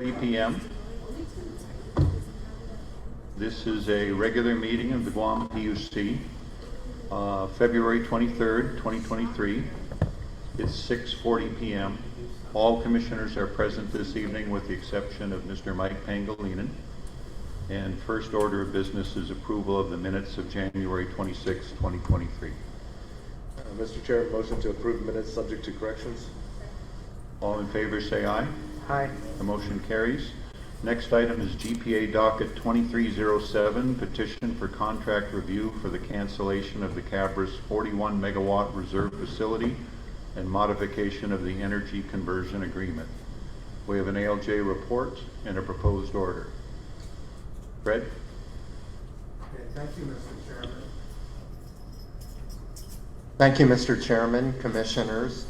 3 p.m. This is a regular meeting of the Guam PUC, February 23rd, 2023. It's 6:40 p.m. All commissioners are present this evening with the exception of Mr. Mike Pangilinan. And first order of business is approval of the minutes of January 26, 2023. Mr. Chair, motion to approve minutes subject to corrections. All in favor say aye. Aye. The motion carries. Next item is GPA docket 2307, petition for contract review for the cancellation of the Cabras 41 megawatt reserve facility and modification of the energy conversion agreement. We have an ALJ report and a proposed order. Fred? Okay, thank you, Mr. Chairman. Thank you, Mr. Chairman, Commissioners.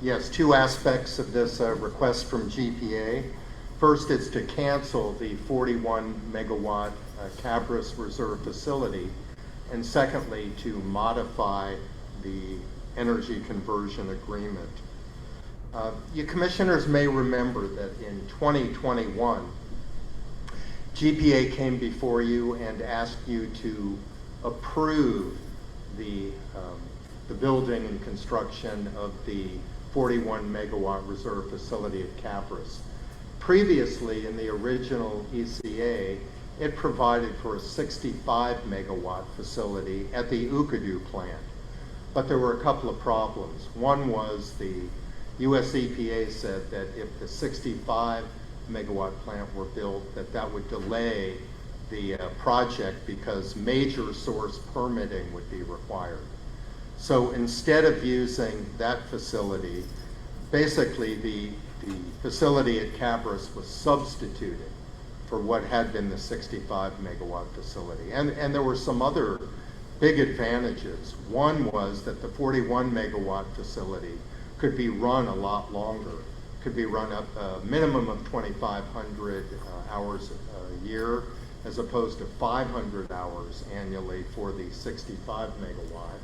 Yes, two aspects of this request from GPA. First, it's to cancel the 41 megawatt Cabras reserve facility, and secondly, to modify the energy conversion agreement. You commissioners may remember that in 2021, GPA came before you and asked you to approve the building and construction of the 41 megawatt reserve facility at Cabras. Previously, in the original ECA, it provided for a 65 megawatt facility at the Ukadu plant. But there were a couple of problems. One was the US EPA said that if the 65 megawatt plant were built, that would delay the project because major source permitting would be required. So instead of using that facility, basically the facility at Cabras was substituted for what had been the 65 megawatt facility. And there were some other big advantages. One was that the 41 megawatt facility could be run a lot longer, could be run up a minimum of 2,500 hours a year, as opposed to 500 hours annually for the 65 megawatt.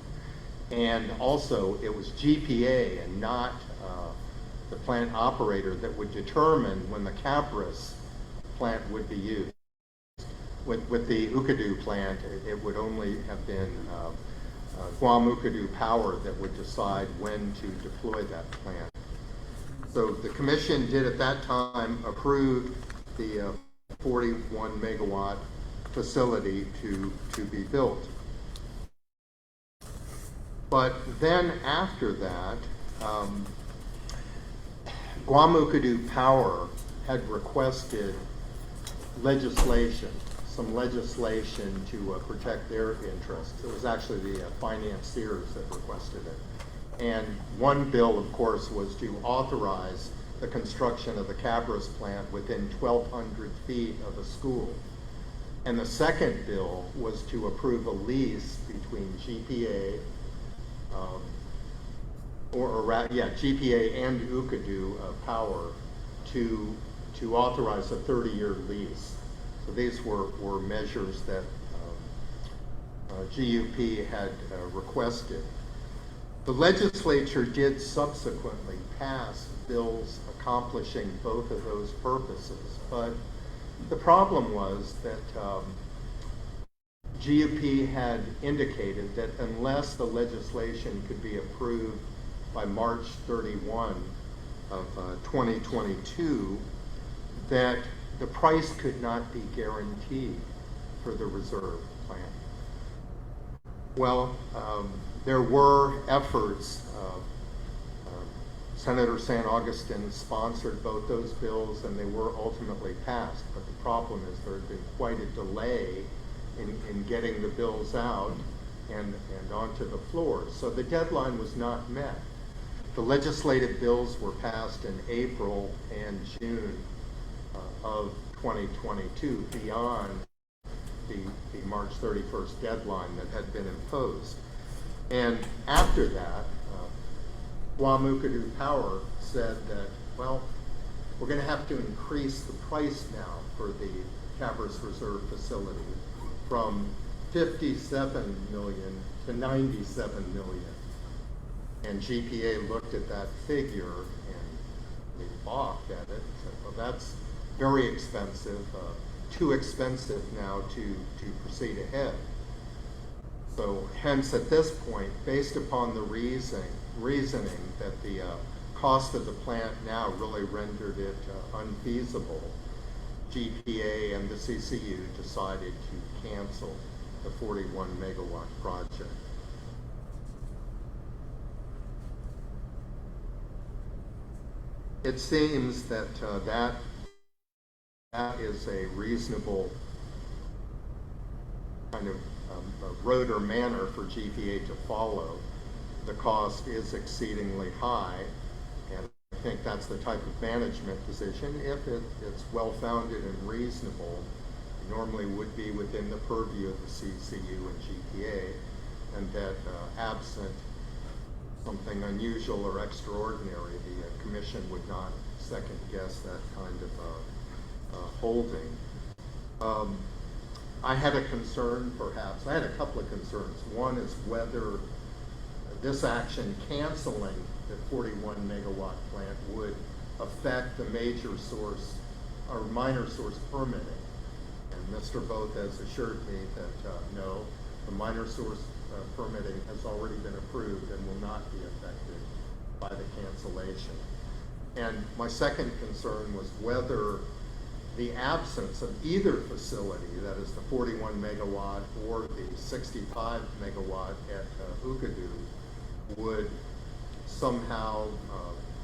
And also, it was GPA and not the plant operator that would determine when the Cabras plant would be used. With the Ukadu plant, it would only have been Guam Ukadu Power that would decide when to deploy that plant. So the commission did at that time approve the 41 megawatt facility to be built. But then after that, Guam Ukadu Power had requested some legislation to protect their interests. It was actually the financiers that requested it. And one bill, of course, was to authorize the construction of the Cabras plant within 1,200 feet of a school. And the second bill was to approve a lease between GPA, GPA and Ukadu Power to authorize a 30-year lease. So these were measures that GUP had requested. The legislature did subsequently pass bills accomplishing both of those purposes, but the problem was that GUP had indicated that unless the legislation could be approved by March 31 of 2022, that the price could not be guaranteed for the reserve plant. Well, there were efforts. Senator San Augustine sponsored both those bills and they were ultimately passed, but the problem is there had been quite a delay in getting the bills out and onto the floor. So the deadline was not met. The legislative bills were passed in April and June of 2022 beyond the March 31st deadline that had been imposed. And after that, Guam Ukadu Power said that, well, we're going to have to increase the price now for the Cabras Reserve facility from $57 million to $97 million. And GPA looked at that figure and immediately balked at it and said, well, that's very expensive, too expensive now to proceed ahead. So hence at this point, based upon the reasoning that the cost of the plant now really rendered it unfeasible, GPA and the CCU decided to cancel the 41 megawatt project. It seems that that is a reasonable kind of road or manner for GPA to follow. The cost is exceedingly high, and I think that's the type of management decision. If it's well-founded and reasonable, it normally would be within the purview of the CCU and GPA, and that absent something unusual or extraordinary, the commission would not second guess that kind of holding. I had a concern, perhaps. I had a couple of concerns. One is whether this action canceling the 41 megawatt plant would affect the major source or minor source permitting. And Mr. Both has assured me that no, the minor source permitting has already been approved and will not be affected by the cancellation. And my second concern was whether the absence of either facility, that is the 41 megawatt or the 65 megawatt at Ukadu, would somehow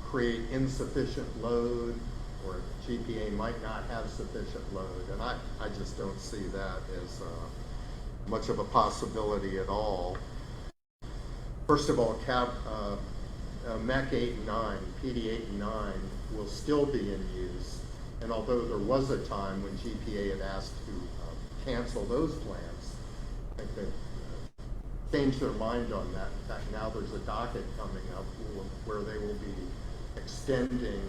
create insufficient load, or GPA might not have sufficient load. And I just don't see that as much of a possibility at all. First of all, MEC 8 and 9, PD 8 and 9 will still be in use. And although there was a time when GPA had asked to cancel those plants, I think they changed their mind on that. In fact, now there's a docket coming up where they will be extending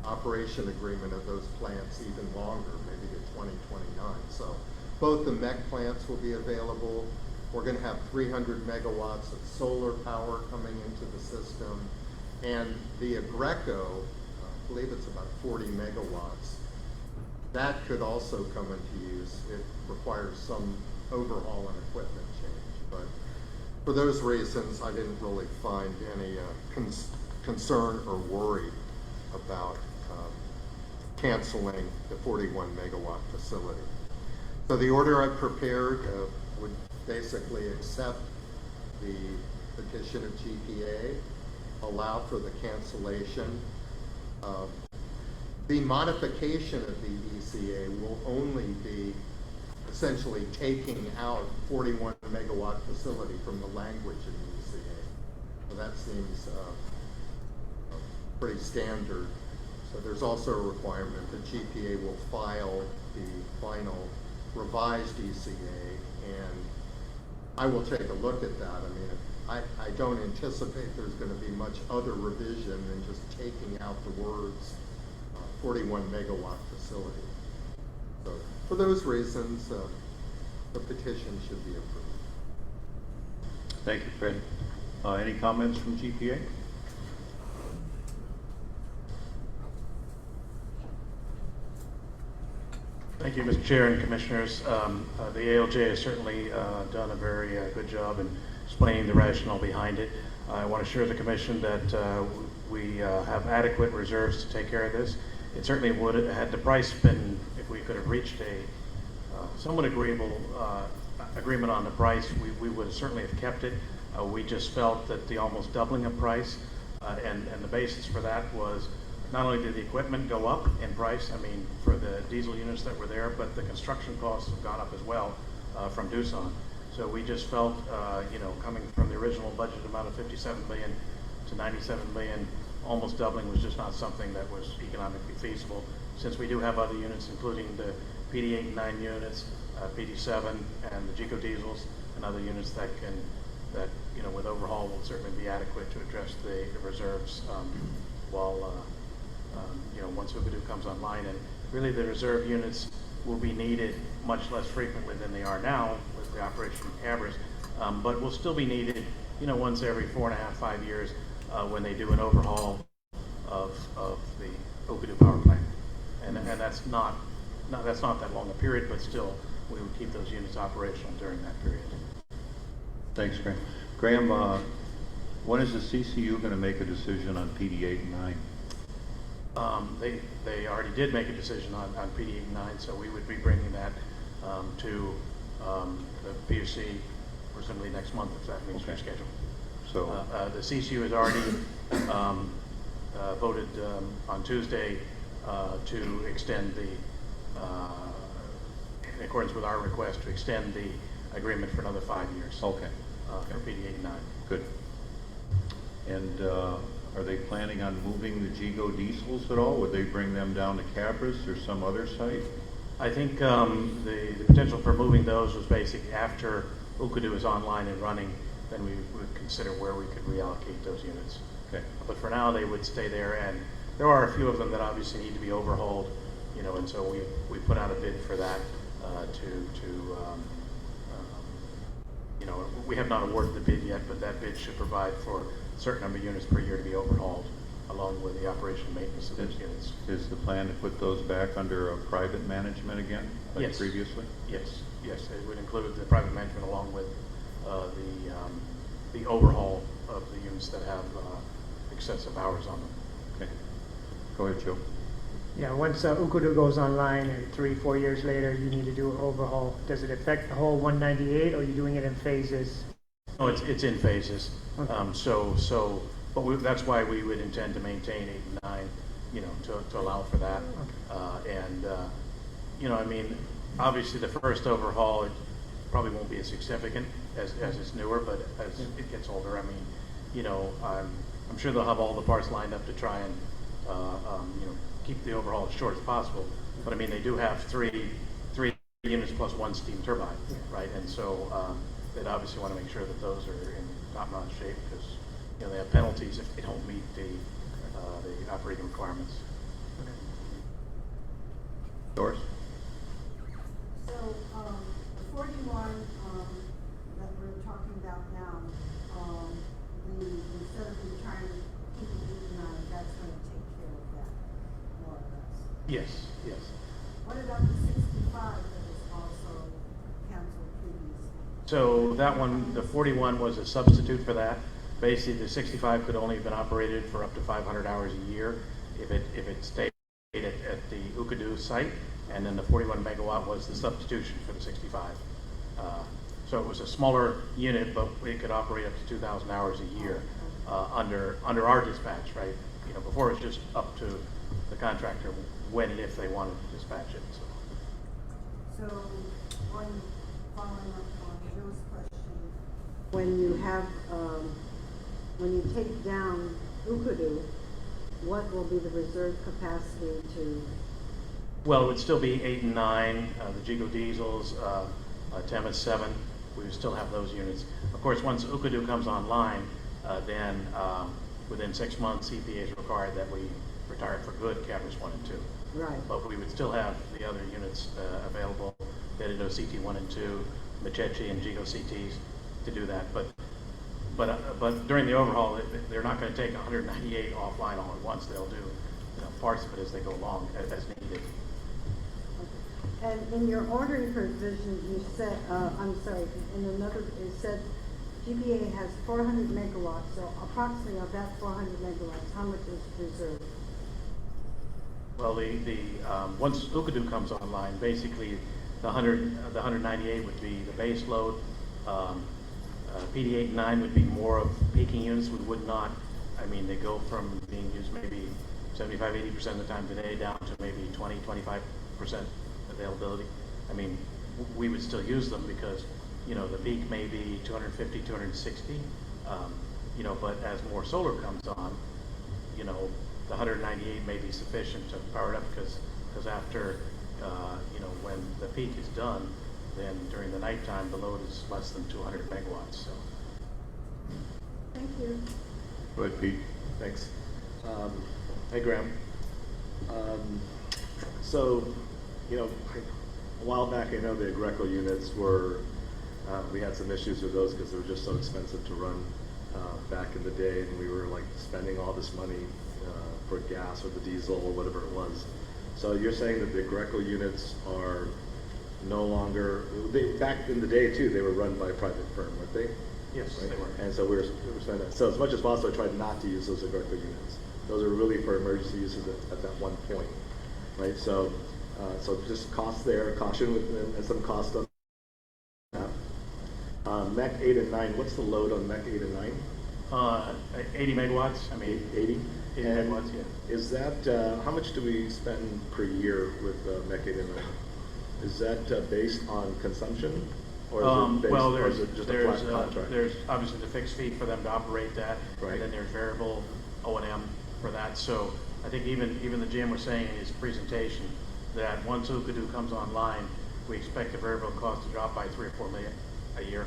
operation agreement of those plants even longer, maybe to 2029. So both the MEC plants will be available. We're going to have 300 megawatts of solar power coming into the system. And the Agreco, I believe it's about 40 megawatts. That could also come into use. It requires some overhaul and equipment change. But for those reasons, I didn't really find any concern or worry about canceling the 41 megawatt facility. So the order I prepared would basically accept the petition of GPA, allow for the cancellation. The modification of the ECA will only be essentially taking out 41 megawatt facility from the language in the ECA. So that seems pretty standard. So there's also a requirement that GPA will file the final revised ECA, and I will take a look at that. I mean, I don't anticipate there's going to be much other revision than just taking out the words 41 megawatt facility. So for those reasons, the petition should be approved. Thank you, Fred. Any comments from GPA? Thank you, Mr. Chair and Commissioners. The ALJ has certainly done a very good job in explaining the rationale behind it. I want to assure the Commission that we have adequate reserves to take care of this. It certainly would have, had the price been, if we could have reached a somewhat agreeable agreement on the price, we would certainly have kept it. We just felt that the almost doubling of price and the basis for that was not only did the equipment go up in price, I mean, for the diesel units that were there, but the construction costs have gone up as well from Doosan. So we just felt, you know, coming from the original budget amount of $57 million to $97 million, almost doubling was just not something that was economically feasible. Since we do have other units, including the PD 8 and 9 units, PD 7, and the GECO diesels, and other units that you know, with overhaul will certainly be adequate to address the reserves while you know, once Ukadu comes online. And really the reserve units will be needed much less frequently than they are now with the operation of cameras, but will still be needed, you know, once every 4.5 to 5 years when they do an overhaul of the Okadu power plant. And that's not that long a period, but still, we would keep those units operational during that period. Thanks, Graham. Graham, when is the CCU going to make a decision on PD 8 and 9? They already did make a decision on PD 8 and 9, so we would be bringing that to the PUC presumably next month, if that meets your schedule. So, The CCU has already voted on Tuesday to extend in accordance with our request, to extend the agreement for another 5 years. okay, For PD 8 and 9. good. And are they planning on moving the Gigo diesels at all? Would they bring them down to Cabras or some other site? I think the potential for moving those was basically after Okadu is online and running, then we would consider where we could reallocate those units. Okay, But for now, they would stay there, and there are a few of them that obviously need to be overhauled, and so we put out a bid for that we have not awarded the bid yet, but that bid should provide for a certain number of units per year to be overhauled, along with the operation and maintenance of those units. is the plan to put those back under a private management again, like Yes. previously? Yes, it would include the private management along with the overhaul of the units that have excessive hours on them. Okay, go ahead, Joe. Yeah, once Ukudu goes online and 3-4 years later, you need to do an overhaul. Does it affect the whole 198, or are you doing it in phases? No, it's in phases. Okay. That's why we would intend to maintain 8 and 9, to allow for that. Obviously the first overhaul, it probably won't be as significant as it's newer, but as it gets older, I'm sure they'll have all the parts lined up to try and, keep the overhaul as short as possible. But they do have three units plus one steam turbine, right? And so they'd obviously want to make sure that those are in top-notch shape, because they have penalties if they don't meet the operating requirements. Doris? So, the 41 that we're talking about now, instead of you trying to keep it 89, that's going to take care of that, more or less. Yes. What about the 65 that was also canceled previously? So that one, the 41 was a substitute for that. Basically, the 65 could only have been operated for up to 500 hours a year if it stayed at the Okadu site, and then the 41 megawatt was the substitution for the 65. So it was a smaller unit, but it could operate up to 2,000 hours a year under our dispatch, right? Before it was just up to the contractor when and if they wanted to dispatch it. So, one following up on Joe's question, when you have, when you take down Ukudu, what will be the reserve capacity to? Well, it would still be 8 and 9, the Gigo diesels, Temis 7. We would still have those units. Of course, once Okadu comes online, then within 6 months, EPA is required that we retire for good Cabras 1 and 2. Right. But we would still have the other units available, Dedido CT 1 and 2, Machechi and Gigo CTs to do that. But during the overhaul, they're not going to take 198 offline all at once. They'll do parts of it as they go along as needed. And in your ordering provision, you said, in another, it said GPA has 400 megawatts, so approximately of that 400 megawatts, how much is reserved? Well, once Okadu comes online, basically the 198 would be the base load. PD 8 and 9 would be more of peaking units. We would not, they go from being used maybe 75-80% of the time today down to maybe 20-25% availability. We would still use them because, the peak may be 250, 260, but as more solar comes on, the 198 may be sufficient to power it up because after, when the peak is done, then during the nighttime, the load is less than 200 megawatts. So. Thank you. Go ahead, Pete. Thanks. Hey, Graham. A while back, I know the Greco units were, we had some issues with those because they were just so expensive to run back in the day, and we were spending all this money for gas or the diesel or whatever it was. So you're saying that the Greco units are no longer, back in the day too, they were run by a private firm, weren't they? Yes, Right? they were. And so we were saying that. So as much as possible, I tried not to use those Greco units. Those are really for emergency uses at that one point, right? So, so just cost there, caution with, and some cost on that. MEC 8 and 9, what's the load on MEC 8 and 9? 80 megawatts, I mean, 80? 80 And megawatts, yeah. is that, how much do we spend per year with MEC 8 and 9? Is that based on consumption? Or is it based, Well, or is it just a flat contract? there's obviously the fixed fee for them to operate that, Right. and then there's variable O&M for that. So I think even the GM was saying in his presentation that once Ukadu comes online, we expect the variable cost to drop by 3 or 4 million a year.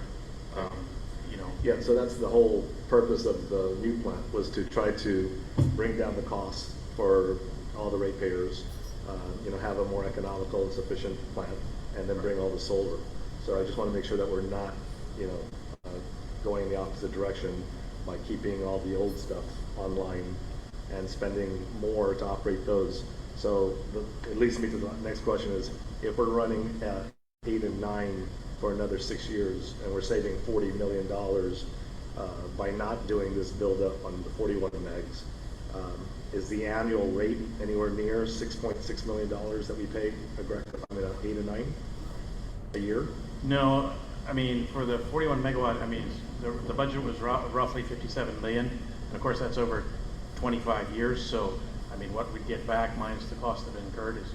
You know, Yeah, so that's the whole purpose of the new plant, was to try to bring down the cost for all the ratepayers, you know, have a more economical and sufficient plant, and then bring all the solar. So I just want to make sure that we're not, you know, going in the opposite direction by keeping all the old stuff online and spending more to operate those. So it leads me to the next question is, if we're running at 8 and 9 for another 6 years, and we're saving $40 million by not doing this buildup on the 41 megs, is the annual rate anywhere near $6.6 million that we pay aggressive, 8 and 9 a year? no, I mean, for the 41 megawatt, I mean, the budget was roughly 57 million. And of course, that's over 25 years. So, I mean, what we'd get back minus the cost of incurred is,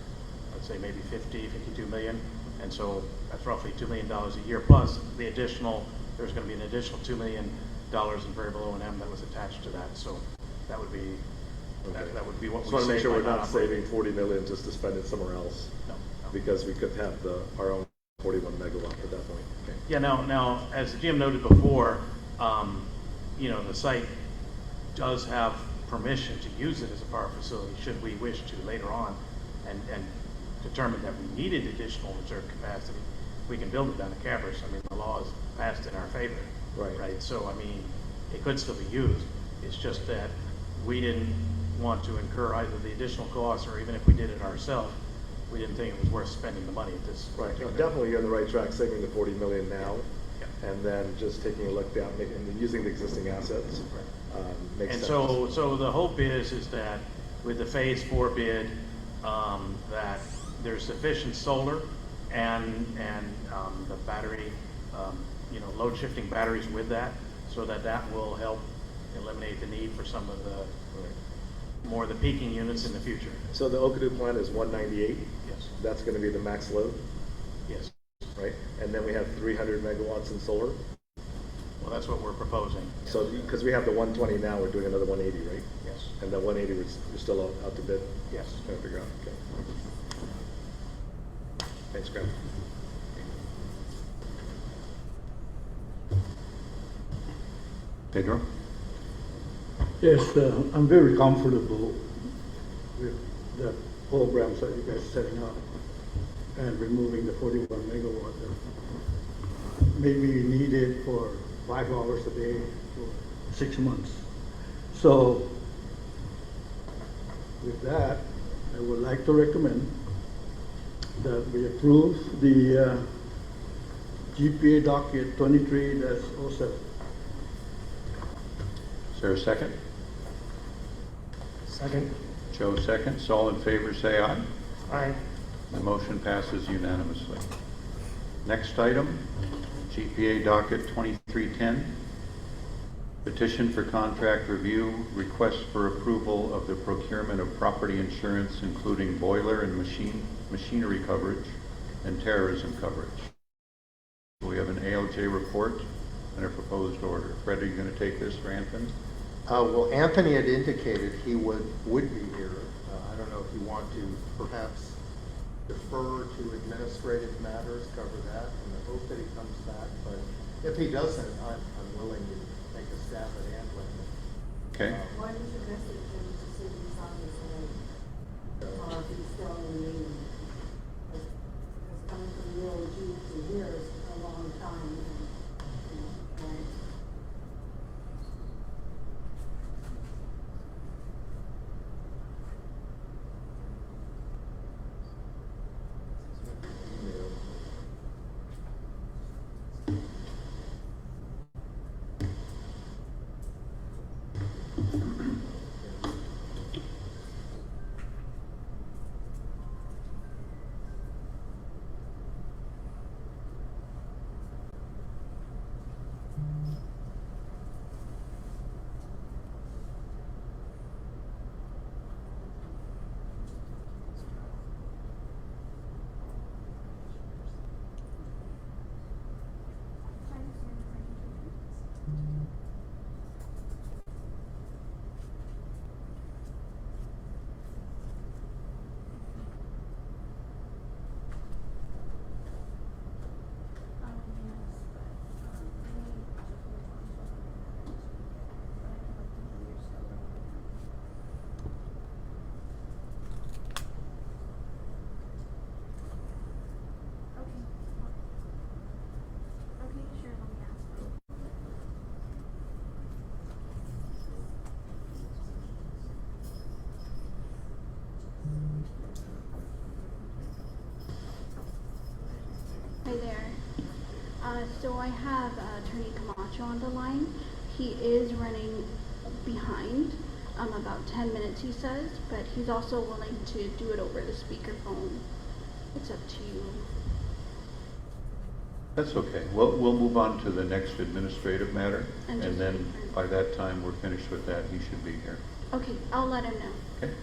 let's say, maybe 52 million. And so that's roughly $2 million a year, plus the additional, there's going to be an additional $2 million in variable O&M that was attached to that. So that would be, that would be what Just we want to make save sure by we're not not operating. saving 40 million just to spend it somewhere else, No, no. because we could have our own 41 megawatt at that point. Okay. Yeah, now, as the GM noted before, you know, the site does have permission to use it as a power facility should we wish to later on, and determine that we needed additional reserve capacity. We can build it down at Cabras. I mean, the law is passed in our favor. Right. Right, so I mean, it could still be used. It's just that we didn't want to incur either the additional costs, or even if we did it ourselves, we didn't think it was worth spending the money at this. Right, no, particular- definitely you're on the right track, saving the 40 million now, Yeah. and then just taking a look down, and using the existing assets. Makes And sense. so the hope is that with the phase 4 bid, that there's sufficient solar and the battery, you know, load shifting batteries with that, so that will help eliminate the need for some of the more of the peaking units in the future. So the Okadu plant is 198. Yes, That's going to be the max load, yes. right? And then we have 300 megawatts in solar. Well, that's what we're proposing. So because we have the 120 now, we're doing another 180, right? Yes, And that 180 we're still out to bid. yes. Trying to figure out. Okay. Thanks, Graham. Pedro? Yes, I'm very comfortable with the programs that you guys are setting up and removing the 41 megawatt that maybe needed for 5 hours a day for 6 months. So with that, I would like to recommend that we approve the GPA docket 23-07. Is there a second? Second. Joe seconds. All in favor, say aye. Aye. The motion passes unanimously. Next item, GPA docket 2310. Petition for contract review, request for approval of the procurement of property insurance, including boiler and machinery coverage and terrorism coverage. We have an ALJ report and a proposed order. Fred, are you going to take this for Anthony? Well, Anthony had indicated he would be here. I don't know if you want to perhaps defer to administrative matters, cover that, and I hope that he comes back. But if he doesn't, I'm willing to make a stab at handling it. Okay. Why don't you message him to see if he's on his way? Or if he's still in the meeting? Because coming from the OG to here is a long time. And So I have Attorney Camacho on the line. He is running behind, about 10 minutes he says, but he's also willing to do it over the speakerphone. It's up to you. That's okay. We'll move on to the next administrative matter, And and just- then by that time we're finished with that, he should be here. Okay, I'll let him know. Okay?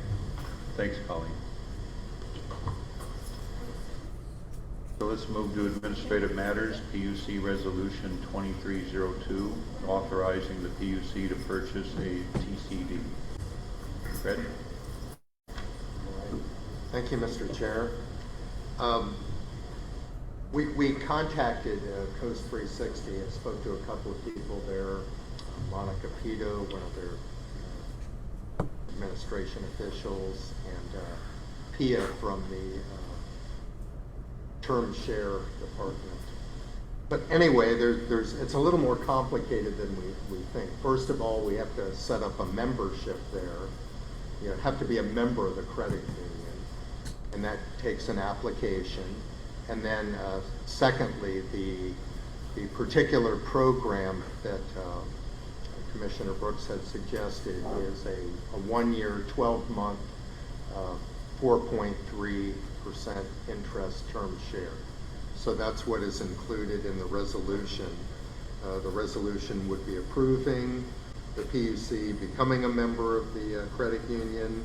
Thanks, Colleen. So let's move to administrative matters, PUC Resolution 2302, authorizing the PUC to purchase a TCD. Fred? Thank you, Mr. Chair. We contacted Coast 360 and spoke to a couple of people there. Monica Pito, one of their administration officials, and Pia from the term share department. But anyway, it's a little more complicated than we think. First of all, we have to set up a membership there. You have to be a member of the credit union, and that takes an application. And then secondly, the particular program that Commissioner Brooks had suggested is a 1-year, 12-month, 4.3% interest term share. So that's what is included in the resolution. The resolution would be approving the PUC becoming a member of the credit union,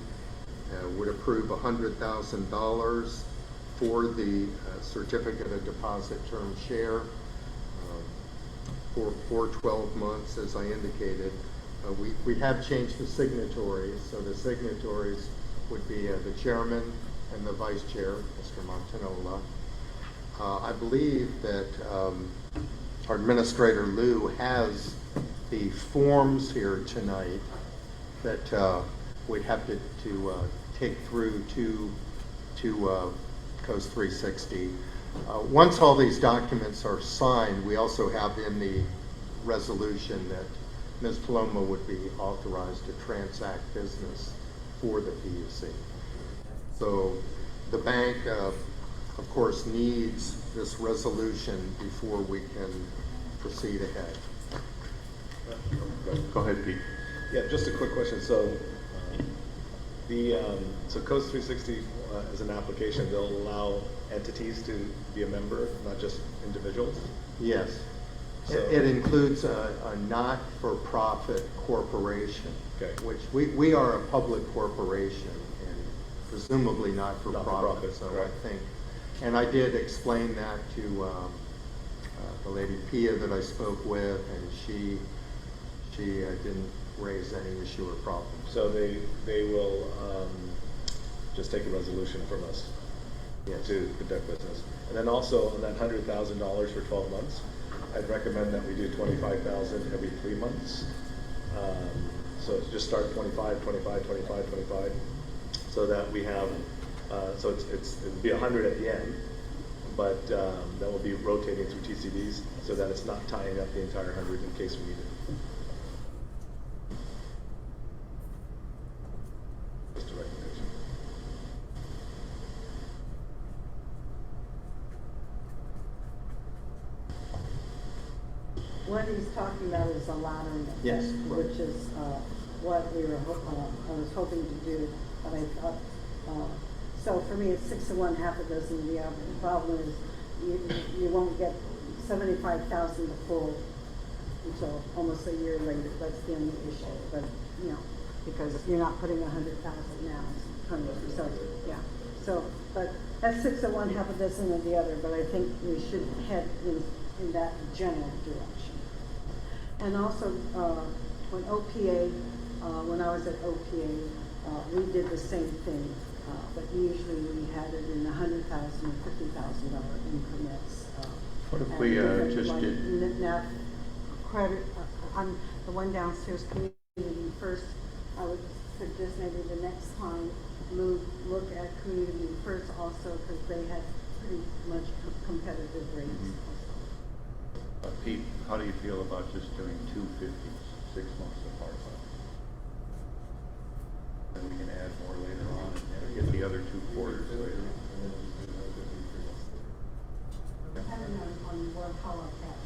would approve $100,000 for the certificate of deposit term share for 12 months, as I indicated. We have changed the signatories, so the signatories would be the chairman and the vice chair, Mr. Montanola. I believe that our Administrator Lou has the forms here tonight that we'd have to take through to Coast 360. Once all these documents are signed, we also have in the resolution that Ms. Paloma would be authorized to transact business for the PUC. So the bank, of course, needs this resolution before we can proceed ahead. Go ahead, Pete. Yeah, just a quick question. So, so Coast 360 is an application. They'll allow entities to be a member, not just individuals. Yes. So- It includes a not-for-profit corporation, Okay. which we are a public corporation and presumably not-for-profit, Not-for-profit, so correct. I think. And I did explain that to the lady Pia that I spoke with, and she didn't raise any issue or problem. So they will just take a resolution from us Yes. to conduct business. And then also on that $100,000 for 12 months, I'd recommend that we do 25,000 every 3 months. So just start 25, 25, 25, 25, so that we have, so it'd be 100 at the end, but that will be rotating through TCDs so that it's not tying up the entire 100 in case we need it. Just a recommendation. What he's talking about is a laddering effect, Yes. which is what we were, I was hoping to do, but I thought, so for me, it's 6 to 1, half a dozen the other. The problem is you won't get 75,000 to full until almost a year later. That's the only issue, but, because you're not putting 100,000 now, it's 20, so, yeah. So, but that's 6 to 1, half a dozen of the other, but I think we should head in that general direction. And also, when OPA, when I was at OPA, we did the same thing, but usually we had it in $100,000 or $50,000 increments. What if and we different, just like, did? Now, credit, on the one downstairs, community first, I would suggest maybe the next time look at community first also, because they had pretty much competitive rates. Mm-hmm. Pete, how do you feel about just doing 250s, 6 months apart? And we can add more later on and get the other 2 quarters later. Depending on how our cash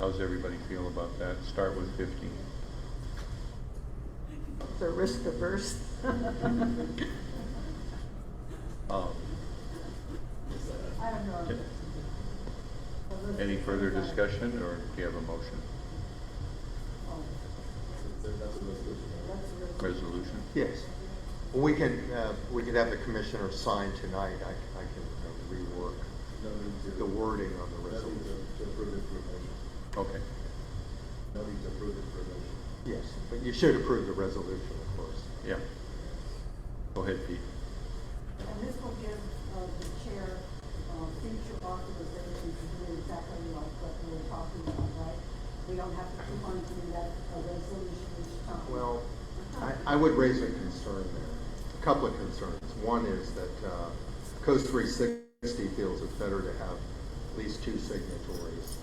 How's everybody feel about that? Start with 15. The risk averse. Um, I don't know. Any further discussion, or do you have a motion? Resolution? Yes. We can, we could have the commissioner sign tonight. I can rework the wording on the resolution. Okay. No need to approve it for a motion. Yes, but you should approve the resolution, of course. Yeah. Go ahead, Pete. And this will give the chair future authorization to do exactly like what we were talking about, right? We don't have to keep on doing that resolution each time. Well, I would raise a concern there, a couple of concerns. One is that Coast 360 feels it's better to have at least 2 signatories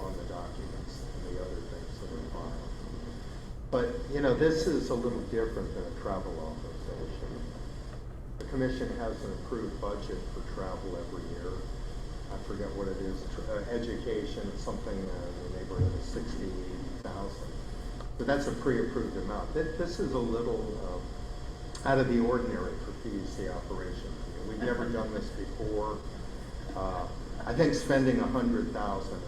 on the documents and the other things that are filed. But, you know, this is a little different than a travel authorization. The commission has an approved budget for travel every year. I forget what it is, education, it's something in the neighborhood of 60, 80,000. But that's a pre-approved amount. This is a little out of the ordinary for PUC operations. We've never done this before. I think spending $100,000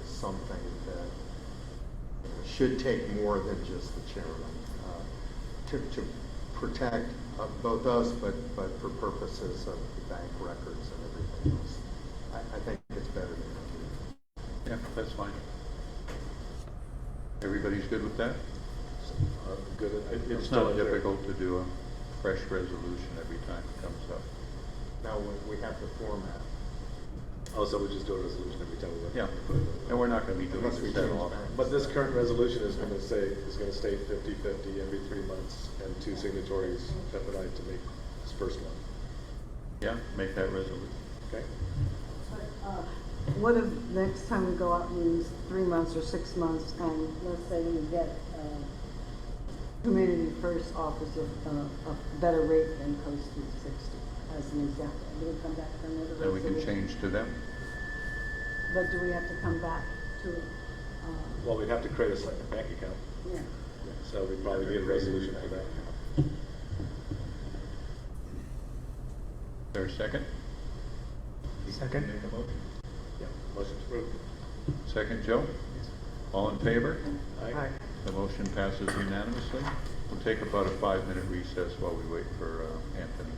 is something that should take more than just the chairman to protect both us, but for purposes of the bank records and everything else. I think it's better than that. Yeah, that's fine. Everybody's good with that? Good. It's not difficult to do a fresh resolution every time it comes up. Now we have the format. Oh, so we just do a resolution every time we Yeah, and we're not going to be doing Unless we this that change often. that. But this current resolution is gonna state 50-50 every 3 months and 2 signatories, Jeff and I, to make this first one. Yeah, make that resolution. Okay? What if next time we go out in 3 months or 6 months, and let's say we get Community First offers a better rate than Coast 360, as an example? Do we come back for another Then we can resolution? change to them. But do we have to come back to, Well, we'd have to create a second bank account, yeah? so we'd probably need a resolution for that. Is there a second? Second? Yeah, motion approved. Second, Joe? All in favor? Aye. The motion passes unanimously. We'll take about a 5-minute recess while we wait for Anthony.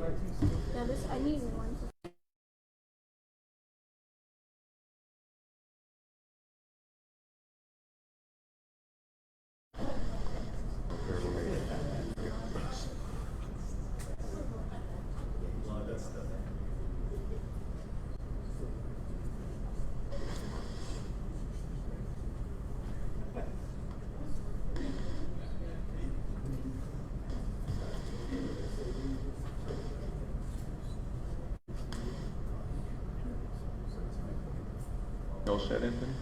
Yeah, this, I need one. No set, Anthony?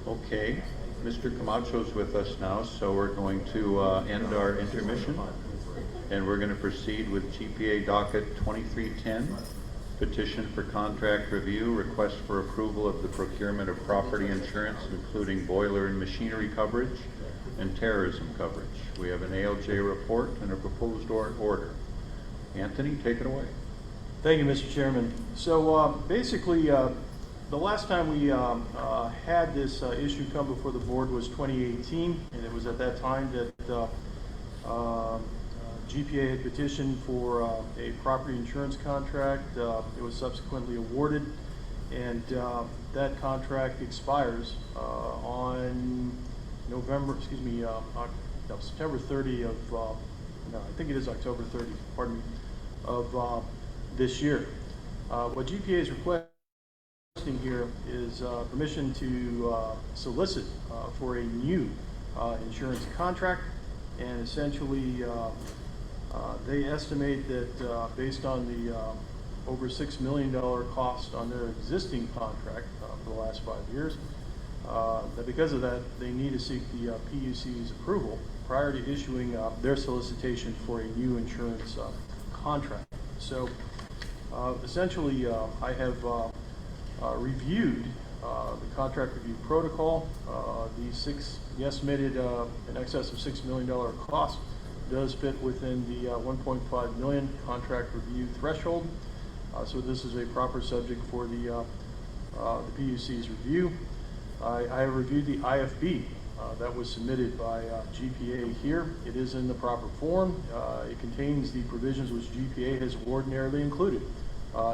Okay, Mr. Camacho's with us now, so we're going to end our intermission. And we're going to proceed with GPA docket 2310, petition for contract review, request for approval of the procurement of property insurance, including boiler and machinery coverage and terrorism coverage. We have an ALJ report and a proposed order. Anthony, take it away. Thank you, Mr. Chairman. So basically, the last time we had this issue come before the board was 2018, and it was at that time that GPA had petitioned for a property insurance contract. It was subsequently awarded, and that contract expires on September 30 of, no, I think it is October 30, pardon me, of this year. What GPA is requesting here is permission to solicit for a new insurance contract, and essentially they estimate that based on the over $6 million cost on their existing contract for the last 5 years, that because of that they need to seek the PUC's approval prior to issuing their solicitation for a new insurance contract. So essentially, I have reviewed the contract review protocol. The estimated in excess of $6 million cost does fit within the 1.5 million contract review threshold. So this is a proper subject for the PUC's review. I have reviewed the IFB that was submitted by GPA here. It is in the proper form. It contains the provisions which GPA has ordinarily included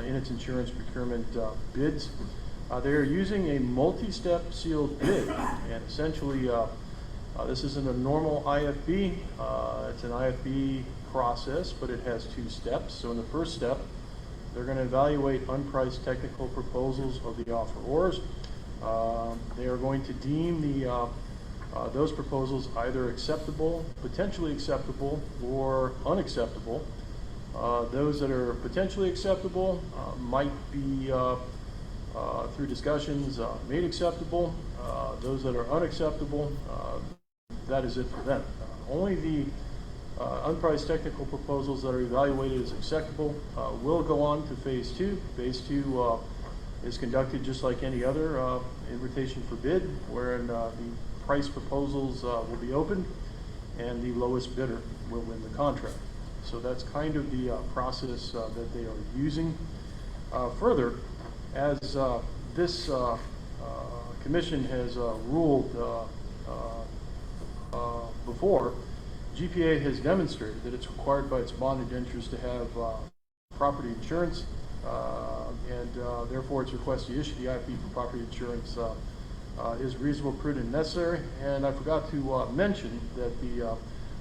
in its insurance procurement bids. They are using a multi-step sealed bid, and essentially this isn't a normal IFB. It's an IFB process, but it has 2 steps. So in the first step, they're going to evaluate unpriced technical proposals of the offerors. They are going to deem the those proposals either acceptable, potentially acceptable, or unacceptable. Those that are potentially acceptable might be, through discussions, made acceptable. Those that are unacceptable, that is it for them. Only the unpriced technical proposals that are evaluated as acceptable will go on to phase 2. Phase 2 is conducted just like any other invitation for bid, wherein the price proposals will be opened and the lowest bidder will win the contract. So that's kind of the process that they are using. Further, as this commission has ruled before, GPA has demonstrated that it's required by its bonded interest to have property insurance, and therefore its request to issue the IFB for property insurance is reasonable, prudent, and necessary. And I forgot to mention that the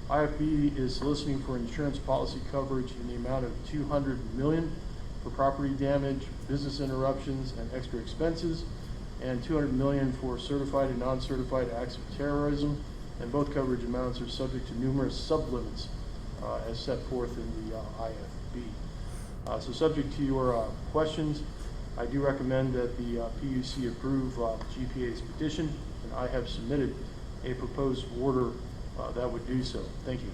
IFB is soliciting for insurance policy coverage in the amount of $200 million for property damage, business interruptions, and extra expenses, and $200 million for certified and non-certified acts of terrorism. And both coverage amounts are subject to numerous sublimits as set forth in the IFB. So subject to your questions, I do recommend that the PUC approve GPA's petition, and I have submitted a proposed order that would do so. Thank you.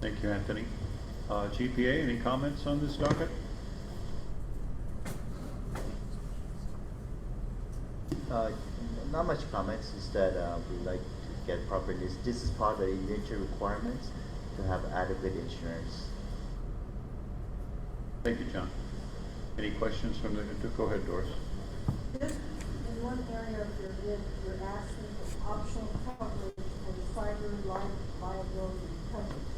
Thank you, Anthony. GPA, any comments on this docket? Not much comments, is that we'd like to get proper this. This is part of the indenture requirements to have adequate insurance. Thank you, John. Any questions from the, go ahead, Doris. Just in one area of your bid, you're asking for optional coverage for the cyber liability coverage.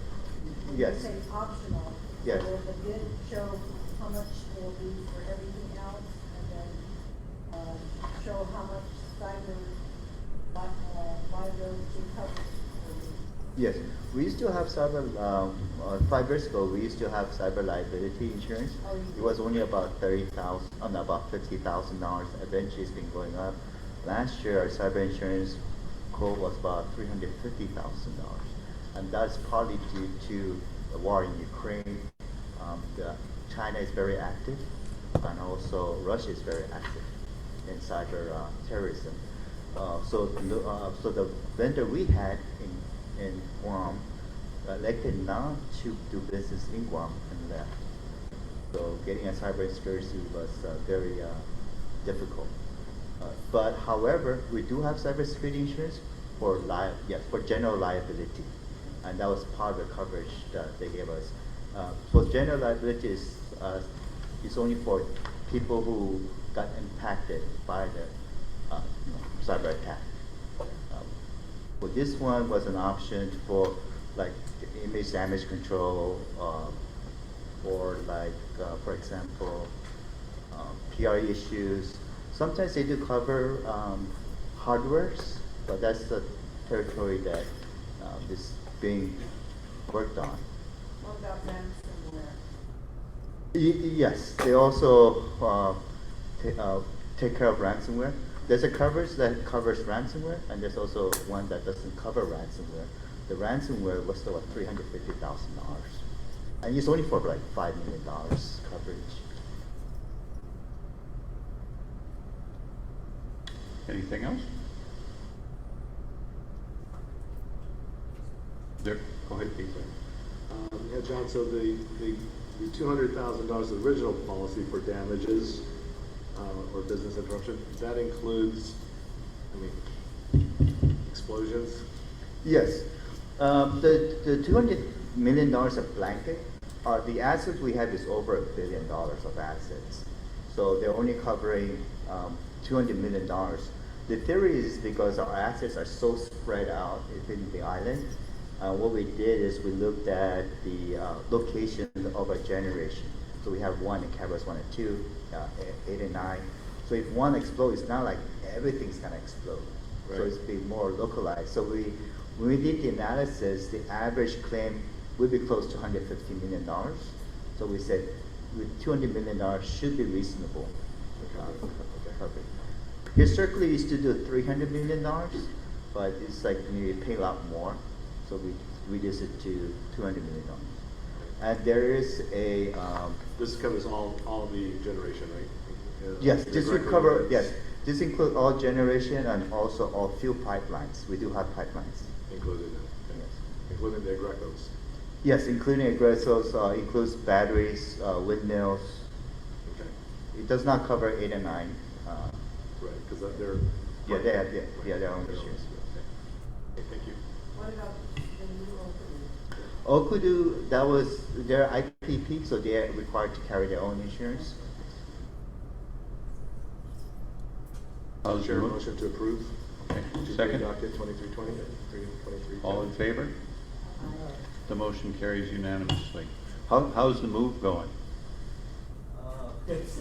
when Yes. you say optional, Yes. will the bid show how much it will be for everything else, and then, show how much cyber liability coverage will be? Yes, we used to have cyber, 5 years ago, we used to have cyber liability insurance. Oh, you It did? was only about $30,000, no, about $50,000. Eventually, it's been going up. Last year, our cyber insurance quote was about $350,000. And that's partly due to the war in Ukraine. China is very active, and also Russia is very active in cyber terrorism. So the vendor we had in Guam elected not to do business in Guam and left. So getting a cybersecurity was very difficult. But however, we do have cybersecurity insurance for for general liability, and that was part of the coverage that they gave us. So general liability is only for people who got impacted by the cyber attack. But this one was an option for like image damage control, or like for example, PR issues. Sometimes they do cover hardwares, but that's the territory that is being worked on. What about ransomware? Yes, they also take care of ransomware. There's a coverage that covers ransomware, and there's also one that doesn't cover ransomware. The ransomware was still at $350,000, and it's only for like $5 million coverage. Anything else? There, go ahead, Peter. Yeah, John, so the $200,000, the original policy for damages or business interruption, that includes, explosions? Yes, the $200 million of blanket, the assets we have is over $1 billion of assets. So they're only covering $200 million. The theory is because our assets are so spread out within the island, what we did is we looked at the location of a generation. So we have one in Cabras 1 and 2, 8 and 9. So if one explodes, it's not like everything's gonna explode. Right. So it's been more localized. So when we did the analysis, the average claim would be close to $150 million. So we said with $200 million should be reasonable. Coverage. Historically, we used to do $300 million, but it's like you pay a lot more. So we reduced it to $200 million. And there is a This covers all the generation, right? yes, The this would direct cover units yes. This includes all generation and also all fuel pipelines. We do have pipelines. included in it, okay. Yes. Including the Agrecos. Yes, including aggressors, includes batteries, windmills. Okay, It does not cover 8 and 9. right, because they're. Yeah, they have Right. their own Their issues. Okay, thank you. What about the new opening? Okudu, that was their IPP, so they are required to carry their own insurance. How's Chair, your mo- motion to approve. Okay, GPA second. docket 2320, 323. All in favor? The motion carries unanimously. How's the move going? It's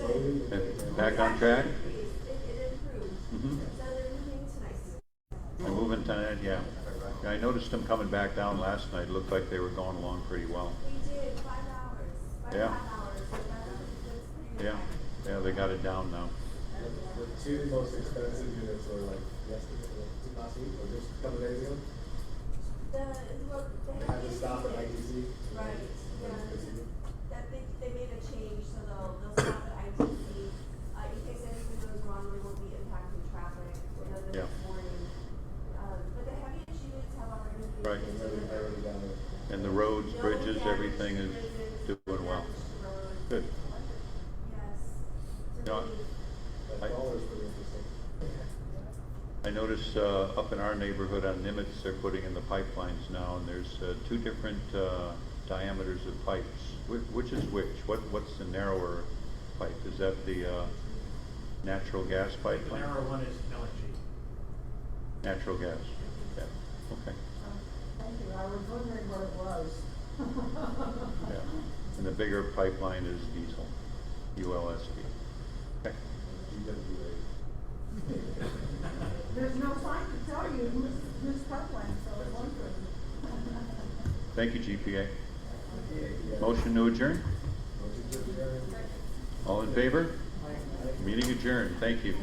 Back on track? It improved. Mhm. So they're moving tonight. They're moving tonight, yeah. Yeah, I noticed them coming back down last night. Looked like they were going along pretty well. We did 5 hours, 5.5 Yeah. hours. So that's pretty Yeah, yeah, they got it down now. The two most expensive units were like yesterday, last week, or just a couple days ago. Well, They had to stop at ITC. Right, yeah. That they made a change, so they'll stop at ITC. In case anything goes wrong, they won't be impacting traffic, the Yeah. next morning. But the heaviest units have already been. Right. I wrote it down there. And the roads, No bridges, damage everything to is bridges, doing no well. damage to roads. Good. Yes. So Yeah. they- That dollar's pretty interesting. I noticed up in our neighborhood on Nimitz, they're putting in the pipelines now, and there's two different diameters of pipes. Which is which? What's the narrower pipe? Is that the natural gas pipeline? The narrow one is LNG. Natural gas. Yeah. Okay. Thank you, I was wondering what it was. bigger pipeline is diesel, ULSD. Okay. There's no sign to tell you who's pipeline, so it's wondering. Thank you, GPA. Motion to adjourn? All in favor? Meeting adjourned. Thank you.